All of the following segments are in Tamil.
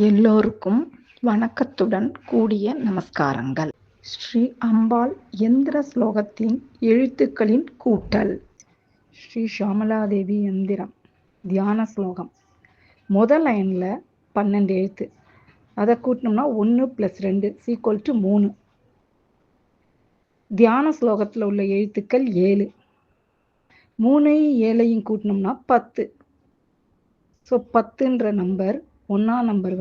எல்லோருக்கும் வணக்கத்துடன் கூடிய நமஸ்காரங்கள். ஸ்ரீ அம்பாள் எந்திர ஸ்லோகத்தின் எழுத்துக்களின் கூட்டல். ஸ்ரீ ஷியாமளாதேவி எந்திரம் தியான ஸ்லோகம். முதல் லைனில் 12 எழுத்து, அதை கூட்டினோம்னா 1 + 2 = 3. தியான ஸ்லோகத்தில் உள்ள எழுத்துக்கள் 7. 3 7 கூட்டினோம்னா 10. ஸோ 10ன்ற நம்பர் 1ஆம் நம்பர்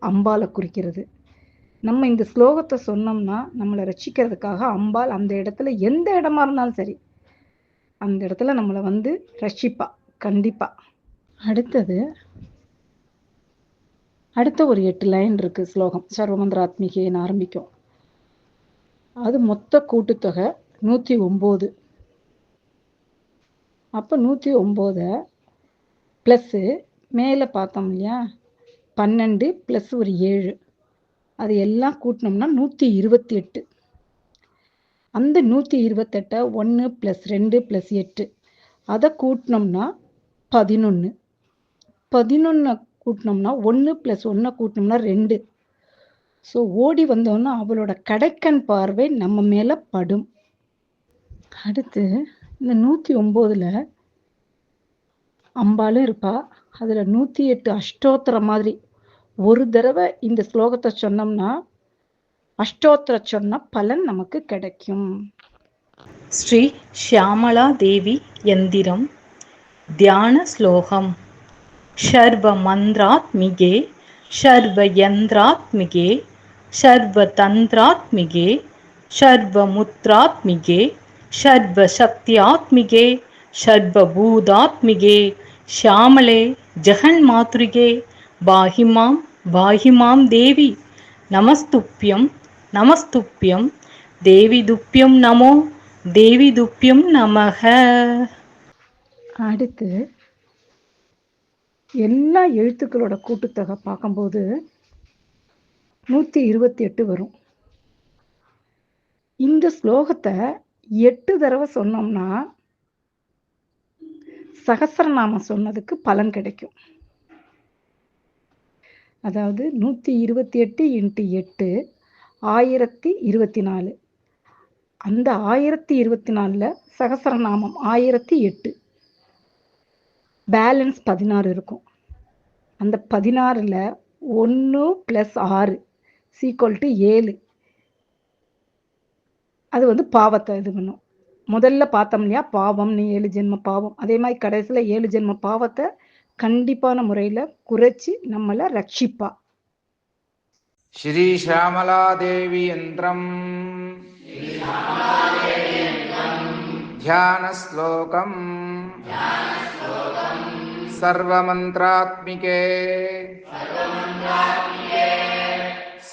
அம்பாளை குறிக்கிறது. நம்ம இந்த ஸ்லோகத்தை சொன்னோம்னா நம்மளை ரட்சிக்கிறதுக்காக அம்பாள் அந்த இடத்துல எந்த இடமா இருந்தாலும் சரி அந்த இடத்துல நம்மளை ரட்சிப்பா கண்டிப்பா. அடுத்த ஒரு 8 லைன் இருக்கு ஸ்லோகம். சர்வமந்திராத்மிகேன்னு ஆரம்பிக்கும். அது மொத்த கூட்டுத்தொகை 109. அப்போ 109 ப்ளஸ்ஸு மேலே பார்த்தோம் இல்லையா, 12 + ஒரு 7, அது எல்லாம் கூட்டினோம்னா 128. அந்த 128 1 + 2 + 8, அதை கூட்டினோம்னா 11. 11 கூட்டினோம்னா 1 + 1 கூட்டினோம்னா 2. ஸோ ஓடி வந்தோன்னா அவளோட கடைக்கண் பார்வை நம்ம மேலே படும். அடுத்து இந்த 109ல் அம்பாலும் இருப்பா. அதில் 108 அஷ்டோத்திரம் மாதிரி ஒரு தடவை இந்த ஸ்லோகத்தை சொன்னோம்னா அஷ்டோத்திர சொன்ன பலன் நமக்கு கிடைக்கும். ஸ்ரீ ஷியாமளா தேவி யந்திரம் தியான ஸ்லோகம். சர்வ மந்திராத்மிகே சர்வ யந்திராத்மிகே சர்வ தந்திராத்மிகே சர்வ முத்ராத்மிகே சர்வ சக்தியாத்மிகே சர்வ பூதாத்மிகே ஷியாமளே ஜெகன்மாத்ரிகே பாஹிமாம் பாஹிமாம் தேவி நமஸ்துப்யம் நமஸ்துப்யம் தேவி துப்யம் நமோ தேவி துப்யம் நமக. அடுத்து எல்லா எழுத்துக்களோட கூட்டுத்தொகை பார்க்கும்போது 128 வரும். இந்த ஸ்லோகத்தை 8 தடவை சொன்னோம்னா சகஸ்ரநாமம் சொன்னதுக்கு பலன் கிடைக்கும். அதாவது 128 × 8 1024. அந்த 1024ல் சகஸ்ரநாமம் 1008, பேலன்ஸ் 16 இருக்கும். அந்த 16ல் 1 + 6 = 7. அது பாவத்தை இது பண்ணும். முதல்ல பார்த்தோம் இல்லையா, பாவம்னு 7 ஜென்ம பாவம். அதே மாதிரி கடைசியில் 7 ஜென்ம பாவத்தை கண்டிப்பான முறையில் குறைச்சி நம்மளை ரட்சிப்பா. ஸ்ரீ ஷியாமளாதேவி யந்திரம் தியான ஸ்லோகம். சர்வமந்திராத்மிகே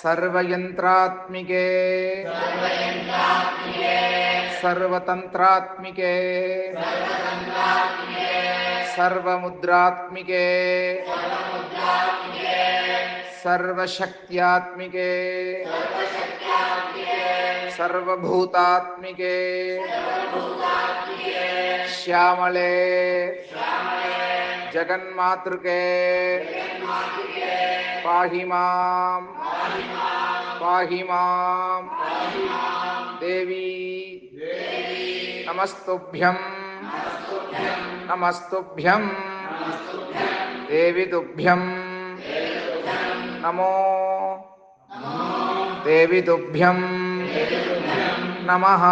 சர்வயந்திராத்மிகே சர்வதந்திராத்மிகே சர்வமுத்ராத்மிகே சர்வசக்தியாத்மிகே சர்வபூதாத்மிகே ஷியாமளே ஜெகன்மாத்ருகே பாஹிமாம் பாஹிமாம் தேவி நமஸ்துப்யம் நமஸ்துப்யம் தேவி துப்யம் நமோ தேவி துப்யம் நமஹ.